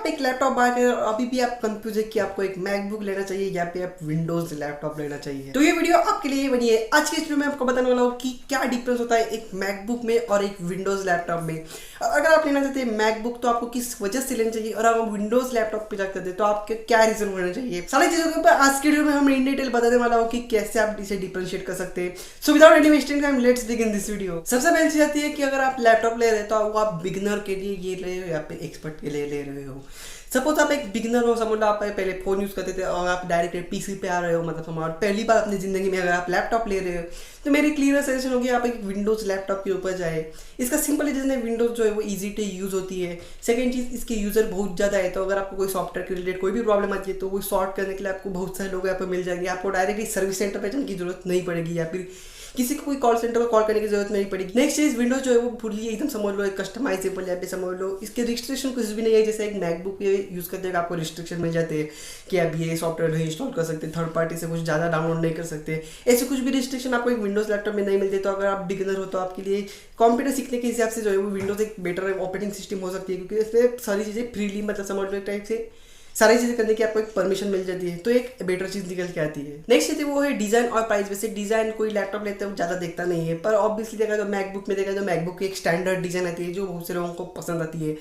आप एक laptop bye करें और अभी भी आप कंफ्यूज है कि आपको एक मैकबुक लेना चाहिए या फिर आप विंडोज लैपटॉप लेना चाहिए, तो ये वीडियो आपके लिए बनी है। आज की इस वीडियो में आपको बताने वाला हूँ कि क्या डिफरेंस होता है एक मैकबुक में और एक विंडोज लैपटॉप में। अगर आप लेना चाहते हैं मैकबुक तो आपको किस वजह से लेना चाहिए, और अगर आप विंडोज लैपटॉप पे जाकर दे तो आपके क्या रीजन होना चाहिए, सारी चीजों के ऊपर आज की वीडियो में हम इन डिटेल बताने वाला हूँ कि कैसे आप इसे डिफरेंशिएट कर सकते हैं। So without any wasting time let's begin this video. सबसे पहली चीज आती है कि अगर आप लैपटॉप ले रहे हैं तो आप बिगिनर के लिए ये ले रहे हो या फिर एक्सपर्ट के लिए ले रहे हो। सपोज आप एक बिगिनर हो, समझ लो आप पहले फोन यूज करते थे और आप डायरेक्ट पीसी पे आ रहे हो, मतलब समझ पहली बार अपनी जिंदगी में अगर आप लैपटॉप ले रहे हो तो मेरी क्लियर सजेशन होगी आप एक विंडोज लैपटॉप के ऊपर जाए। इसका सिंपल रीजन है विंडोज जो है वो इजी टू यूज होती है। सेकंड चीज, इसके यूजर बहुत ज्यादा है, तो अगर आपको कोई सॉफ्टवेयर के रिलेटेड कोई भी प्रॉब्लम आती है तो वो सॉर्ट करने के लिए आपको बहुत सारे लोग यहाँ पर मिल जाएंगे। आपको डायरेक्टली सर्विस सेंटर पे जाने की जरूरत नहीं पड़ेगी या फिर किसी को कोई कॉल सेंटर को कॉल करने की जरूरत नहीं पड़ेगी। नेक्स्ट चीज, विंडोज जो है वो फुली एकदम समझ लो एक कस्टमाइजेबल या पे समझ लो इसके रिस्ट्रिक्शन कुछ भी नहीं है। जैसे एक मैकबुक यूज करते हैं आपको रिस्ट्रिक्शन मिल जाते हैं कि आप ये सॉफ्टवेयर नहीं इंस्टॉल कर सकते, थर्ड पार्टी से कुछ ज़्यादा डाउनलोड नहीं कर सकते, ऐसे कुछ भी रिस्ट्रिक्शन आपको एक विंडोज लैपटॉप में नहीं मिलते। तो अगर आप बिगिनर हो तो आपके लिए कंप्यूटर सीखने के हिसाब से जो है वो विंडोज एक बेटर ऑपरेटिंग सिस्टम हो सकती है, क्योंकि इसमें सारी चीज़ें फ्रीली मतलब समझ लो एक टाइप से सारी चीजें करने की आपको एक परमिशन मिल जाती है, तो एक बेटर चीज निकल के आती है। नेक्स्ट चीज वो है डिजाइन और प्राइस। वैसे डिजाइन कोई लैपटॉप लेते हो ज्यादा देखता नहीं है, पर ऑब्वियसली देखा तो मैकबुक में देखा तो मैकबुक की एक स्टैंडर्ड डिजाइन आती है जो बहुत से लोगों को पसंद आती है।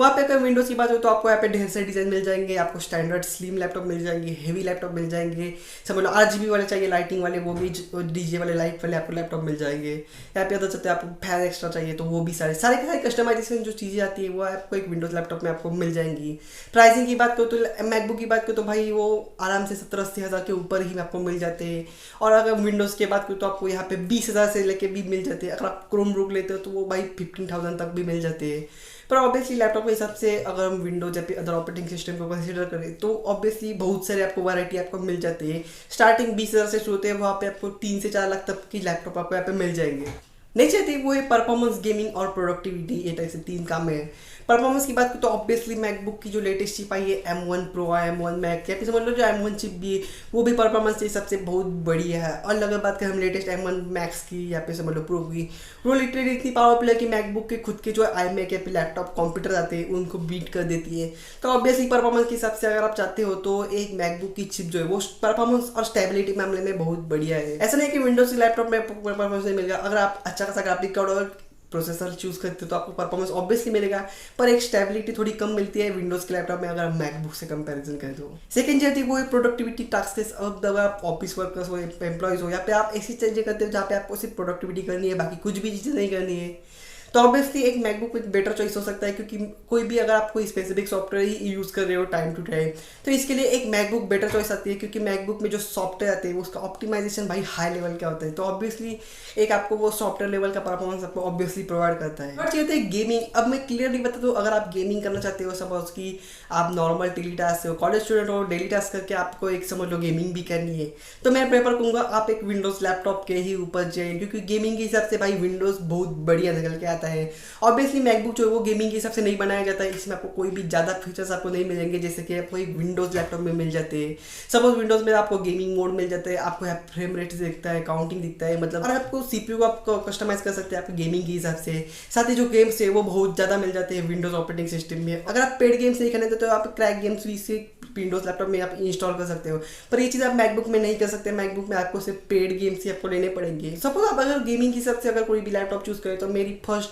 वहाँ पे अगर विंडोज की बात हो तो आपको यहाँ पे ढेर सारे डिजाइन मिल जाएंगे। आपको स्टैंडर्ड स्लिम लैपटॉप मिल जाएंगे, हेवी लैपटॉप मिल जाएंगे, समझ लो RGB वाले चाहिए लाइटिंग वाले वो भी, डीजे वाले लाइट वाले आपको लैपटॉप मिल जाएंगे। यहाँ पे अगर चाहते हैं आपको फैन एक्स्ट्रा चाहिए तो वो भी सारे कस्टमाइजेशन जो चीज़ें आती है वो आपको एक विंडोज लैपटॉप में आपको मिल जाएंगी। प्राइसिंग की बात करो तो मैकबुक की बात करो तो भाई वो आराम से 70-80 हज़ार के ऊपर ही आपको मिल जाते हैं, और अगर विंडोज़ की बात करो तो आपको यहाँ पे 20,000 से लेके भी मिल जाते हैं। अगर आप क्रोम बुक लेते हो तो वो भाई 15,000 तक भी मिल जाते हैं। पर ऑब्वियसली लैपटॉप के हिसाब से अगर हम विंडोज या फिर अदर ऑपरेटिंग सिस्टम को कंसीडर करें तो ऑब्वियसली बहुत सारे आपको वैरायटी आपको मिल जाती है। स्टार्टिंग 20,000 से शुरू होते हैं, वहाँ पे आपको 3 से 4 लाख तक की लैपटॉप आपको यहाँ पे मिल जाएंगे। नेक्स्ट आती है वो है परफॉर्मेंस, गेमिंग और प्रोडक्टिविटी। ये टाइप से 3 काम है। परफॉर्मेंस की बात करें तो ऑब्वियसली मैकबुक की जो लेटेस्ट चिप आई है M1 Pro M1 Max या फिर समझ लो जो M1 चिप भी है वो भी परफॉर्मेंस के हिसाब से बहुत बढ़िया है। और अगर बात करें हम लेटेस्ट M1 Max की या फिर समझ लो प्रो की, वो लिटरली इतनी पावरफुल है कि मैकबुक के खुद के जो iMac या फिर लैपटॉप कंप्यूटर आते हैं उनको बीट कर देती है। तो ऑब्वियसली परफॉर्मेंस के हिसाब से अगर आप चाहते हो तो एक मैकबुक की चिप जो है वो परफॉर्मेंस और स्टेबिलिटी मामले में बहुत बढ़िया है। ऐसा नहीं कि विंडोज लैपटॉप में परफॉर्मेंस नहीं मिलेगा। अगर आप अच्छा खासा ग्राफिक कार्ड और प्रोसेसर चूज करते हो तो आपको परफॉर्मेंस ऑब्वियसली मिलेगा, पर एक स्टेबिलिटी थोड़ी कम मिलती है विंडोज के लैपटॉप में अगर आप मैकबुक से कंपैरिजन करें तो। सेकंड चीज वो है प्रोडक्टिविटी टास्क। अब आप ऑफिस वर्कर्स हो, एम्प्लॉयज हो, या फिर आप ऐसी चीजें करते हो जहाँ पे आपको सिर्फ प्रोडक्टिविटी करनी है, बाकी कुछ भी चीजें नहीं करनी है, तो ऑब्वियसली एक मैकबुक एक बेटर चॉइस हो सकता है। क्योंकि कोई भी अगर आप कोई स्पेसिफिक सॉफ्टवेयर ही यूज़ कर रहे हो टाइम टू टाइम तो इसके लिए एक मैकबुक बेटर चॉइस आती है, क्योंकि मैकबुक में जो सॉफ्टवेयर आते हैं उसका ऑप्टिमाइजेशन भाई हाई लेवल का होता है। तो ऑब्वियसली एक आपको वो सॉफ्टवेयर लेवल का परफॉर्मेंस आपको ऑब्वियसली प्रोवाइड करता है। और चाहिए गेमिंग। अब मैं क्लियरली बता दूँ, अगर आप गेमिंग करना चाहते हो, सपोज कि आप नॉर्मल डेली टास्क हो, कॉलेज स्टूडेंट हो, डेली टास्क करके आपको एक समझ लो गेमिंग भी करनी है, तो मैं प्रेफर करूँगा आप एक विंडोज लैपटॉप के ही ऊपर जाइए, क्योंकि गेमिंग के हिसाब से भाई विंडोज बहुत बढ़िया निकल के आता है। ऑब्वियसली मैकबुक जो है वो गेमिंग के हिसाब से नहीं बनाया जाता है, इसमें आपको कोई भी ज़्यादा फीचर्स आपको नहीं मिलेंगे जैसे कि आपको एक विंडोज लैपटॉप में मिल जाते हैं। सपोज विंडोज में आपको गेमिंग मोड मिल जाता है, आपको यहाँ फ्रेम रेट दिखता है, काउंटिंग दिखता है, मतलब और आपको CPU को आपको कस्टमाइज कर सकते हैं आपके गेमिंग के हिसाब से। साथ ही जो गेम्स है वो बहुत ज़्यादा मिल जाते हैं विंडोज ऑपरेटिंग सिस्टम में। अगर आप पेड गेम्स नहीं खेलते तो आप क्रैक गेम्स भी से विंडोज लैपटॉप में आप इंस्टॉल कर सकते हो, पर ये चीज़ आप मैकबुक में नहीं कर सकते। मैकबुक में आपको सिर्फ पेड गेम्स ही आपको लेने पड़ेंगे। सपोज आप अगर गेमिंग के हिसाब से अगर कोई भी लैपटॉप चूज करें तो मेरी फर्स्ट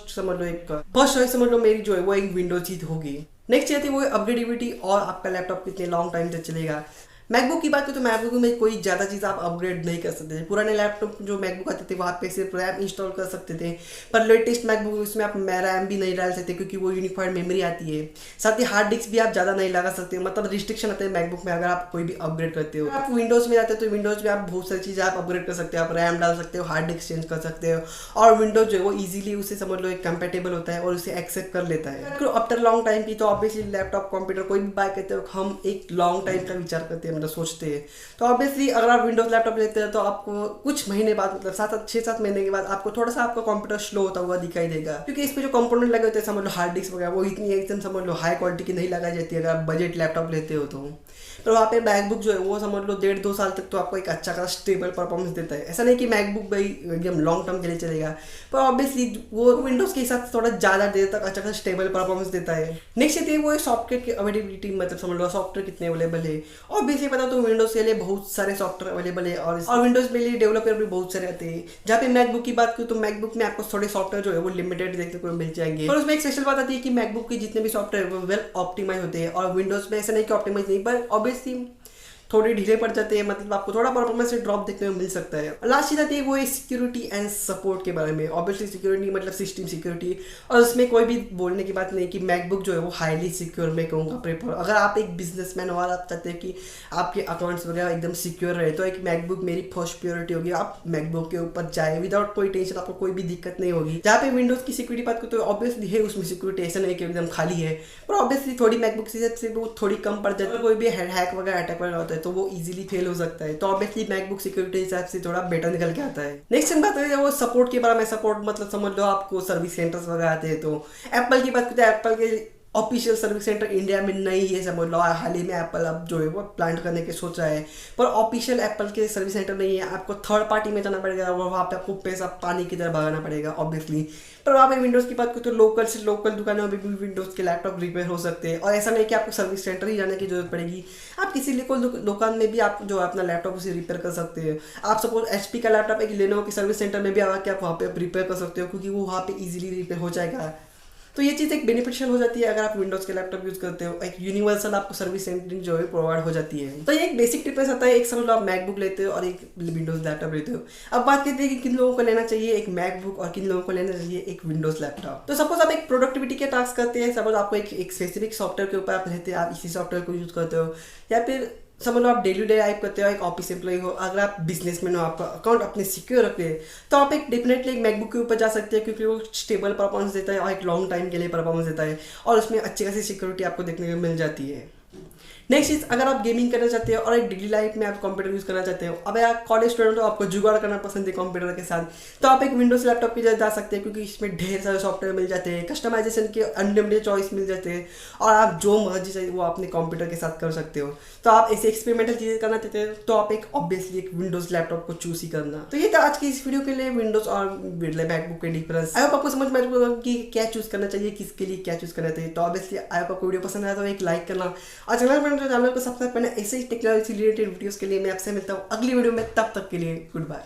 चॉइस समझ लो मेरी जो है वो एक विंडोज ही होगी। नेक्स्ट आती है वो अपग्रेडेबिलिटी और आपका लैपटॉप कितने लॉन्ग टाइम तक चलेगा। मैकबुक की बात करें तो मैकबुक में कोई ज़्यादा चीज़ आप अपग्रेड नहीं कर सकते थे। पुराने लैपटॉप जो मैकबुक आते थे वहाँ पे सिर्फ रैम इंस्टॉल कर सकते थे, पर लेटेस्ट मैकबुक उसमें आप रैम भी नहीं डाल सकते क्योंकि वो यूनिफाइड मेमोरी आती है। साथ ही हार्ड डिस्क भी आप ज़्यादा नहीं लगा सकते, मतलब रिस्ट्रिक्शन आते हैं मैकबुक में अगर आप कोई भी अपग्रेड करते हो। आप विंडोज़ में जाते हो तो विंडोज़ में आप बहुत सारी चीज़ें आप अपग्रेड कर सकते हो, आप रैम डाल सकते हो, हार्ड डिस्क चेंज कर सकते हो, और विंडोज जो है वो ईजिली उसे समझ लो एक कंपेटेबल होता है और उसे एक्सेप्ट कर लेता है आफ्टर लॉन्ग टाइम की। तो ऑब्वियसली लैपटॉप कंप्यूटर कोई भी बाय करते हो हम एक लॉन्ग टाइम का विचार करते हैं, हैं, मतलब सोचते हैं। तो ऑब्वियसली अगर आप विंडोज़ लैपटॉप लेते हैं तो आपको कुछ महीने बाद, मतलब 6-7 महीने के बाद आपको थोड़ा सा आपका कंप्यूटर स्लो होता हुआ दिखाई देगा, क्योंकि इसमें जो कंपोनेंट लगे होते हैं, समझ लो हार्ड डिस्क वगैरह, वो इतनी एकदम समझ लो हाई क्वालिटी की नहीं लगाई जाती है अगर आप बजट लैपटॉप लेते हो तो। पर वहाँ पे मैकबुक जो है वो समझ लो 1.5-2 साल तक तो आपको एक अच्छा खासा स्टेबल परफॉर्मेंस देता है। ऐसा नहीं कि मैकबुक भाई एकदम लॉन्ग टर्म के लिए चलेगा, पर ऑब्वियसली वो विंडोज़ के हिसाब से थोड़ा ज़्यादा देर तक अच्छा खासा स्टेबल परफॉर्मेंस देता है। नेक्स्ट ये वो सॉफ्टवेयर की अवेलेबिलिटी, मतलब समझ लो सॉफ्टवेयर कितने अवेलेबल है। ऑब्वियसली पता तो विंडोज़ के लिए बहुत सारे सॉफ्टवेयर अवेलेबल है और विंडोज़ के लिए डेवलपर भी बहुत सारे आते हैं। जहाँ पे मैकबुक की बात करूँ तो मैकबुक में आपको थोड़े सॉफ्टवेयर जो है वो लिमिटेड देखने को मिल जाएंगे, और उसमें एक स्पेशल बात आती है कि मैकबुक के जितने भी सॉफ्टवेयर वो वेल ऑप्टिमाइज होते हैं, और विंडोज़ में ऐसा नहीं कि ऑप्टिमाइज नहीं, पर ऑब्वियसली थोड़े ढीले पड़ जाते हैं, मतलब आपको थोड़ा परफॉर्मेंस से ड्रॉप देखने को मिल सकता है। लास्ट चीज आती है वो है सिक्योरिटी एंड सपोर्ट के बारे में। ऑब्वियसली सिक्योरिटी मतलब सिस्टम सिक्योरिटी, और उसमें कोई भी बोलने की बात नहीं कि मैकबुक जो है वो हाईली सिक्योर मैं कहूँगा प्रेफर। अगर आप एक बिजनेसमैन हो और आप चाहते हैं कि आपके अकाउंट्स वगैरह एकदम सिक्योर रहे, तो एक मैकबुक मेरी फर्स्ट प्योरिटी होगी। आप मैकबुक के ऊपर जाए विदाउट कोई टेंशन, आपको कोई भी दिक्कत नहीं होगी। जहाँ पे विंडोज़ की सिक्योरिटी बात करते हो ऑब्वियसली है उसमें सिक्योरिटी, ऐसा नहीं कि एकदम खाली है, पर ऑब्वियसली थोड़ी मैकबुक से वो थोड़ी कम पड़ जाती है। कोई भी हैक वगैरह अटैक वगैरह होता है तो वो इजीली फेल हो सकता है, तो ऑब्वियसली मैकबुक सिक्योरिटी हिसाब से थोड़ा बेटर निकल के आता है। नेक्स्ट हम बात करें वो सपोर्ट के बारे में। सपोर्ट मतलब समझ लो आपको सर्विस सेंटर्स वगैरह आते हैं, तो एप्पल की बात करते हैं, एप्पल के ऑफिशियल सर्विस सेंटर इंडिया में नहीं है, समझ लो हाल ही में एप्पल अब जो है वो प्लांट करने की सोच रहा है, पर ऑफिशियल एप्पल के सर्विस सेंटर नहीं है। आपको थर्ड पार्टी में जाना पड़ेगा और वहाँ पे आपको पैसा पानी की तरह भगाना पड़ेगा ऑब्वियसली। पर वहाँ पे विंडोज़ की बात करें तो लोकल से लोकल दुकानों में भी विंडोज़ के लैपटॉप रिपेयर हो सकते हैं, और ऐसा नहीं कि आपको सर्विस सेंटर ही जाने की जरूरत पड़ेगी। आप किसी लोकल दुकान में भी आप जो अपना लैपटॉप उसे रिपेयर कर सकते हैं। आप सपोज HP का लैपटॉप एक लेनोवो के सर्विस सेंटर में भी आके आप वहाँ पे रिपेयर कर सकते हो, क्योंकि वो वहाँ पे इजीली रिपेयर हो जाएगा। तो ये चीज़ एक बेनिफिशियल हो जाती है अगर आप विंडोज़ के लैपटॉप यूज़ करते हो। एक यूनिवर्सल आपको सर्विस सेंटरिंग जो है प्रोवाइड हो जाती है। तो ये एक बेसिक डिफरेंस आता है, एक समझ लो आप मैकबुक लेते हो और एक विंडोज़ लैपटॉप लेते हो। अब बात करते हैं कि किन लोगों को लेना चाहिए एक मैकबुक और किन लोगों को लेना चाहिए एक विंडोज़ लैपटॉप। तो सपोज आप एक प्रोडक्टिविटी के टास्क करते हैं, सपोज आपको एक स्पेसिफिक सॉफ्टवेयर के ऊपर आप रहते हैं, आप इसी सॉफ्टवेयर को यूज़ करते हो, या फिर समझ लो आप डेली डे लाइफ करते हो, एक ऑफिस एम्प्लॉय हो, अगर आप बिजनेसमैन हो, आपका अकाउंट अपने सिक्योर रखते हैं, तो आप एक डेफिनेटली एक मैकबुक के ऊपर जा सकते हैं, क्योंकि वो स्टेबल परफॉर्मेंस देता है और एक लॉन्ग टाइम के लिए परफॉर्मेंस देता है, और उसमें अच्छी खासी सिक्योरिटी आपको देखने को मिल जाती है। नेक्स्ट चीज, अगर आप गेमिंग करना चाहते हो और एक डेली लाइफ में आप कंप्यूटर यूज करना चाहते हो, अब आप कॉलेज स्टूडेंट हो, आपको जुगाड़ करना पसंद है कंप्यूटर के साथ, तो आप एक विंडोज लैपटॉप की जगह जा सकते हैं, क्योंकि इसमें ढेर सारे सॉफ्टवेयर मिल जाते हैं, कस्टमाइजेशन के अनलिमिटेड चॉइस मिल जाते हैं, और आप जो मर्जी चाहिए वो अपने कंप्यूटर के साथ कर सकते हो। तो आप ऐसे एक्सपेरिमेंटल चीज़ें करना चाहते हैं तो आप एक ऑब्वियसली एक विंडोज लैपटॉप को चूज ही करना। तो ये था आज की इस वीडियो के लिए विंडोज और मैकबुक के डिफरेंस। आई होप आपको समझ में आएगा कि क्या चूज करना चाहिए, किसके लिए क्या चूज करना चाहिए। तो ऑब्वियसली आई होप आपको वीडियो पसंद आया तो एक लाइक करना, और चैनल को सब्सक्राइब करना। ऐसे ही टेक्नोलॉजी रिलेटेड वीडियोस के लिए मैं आपसे मिलता हूँ अगली वीडियो में, तब तक के लिए गुड बाय।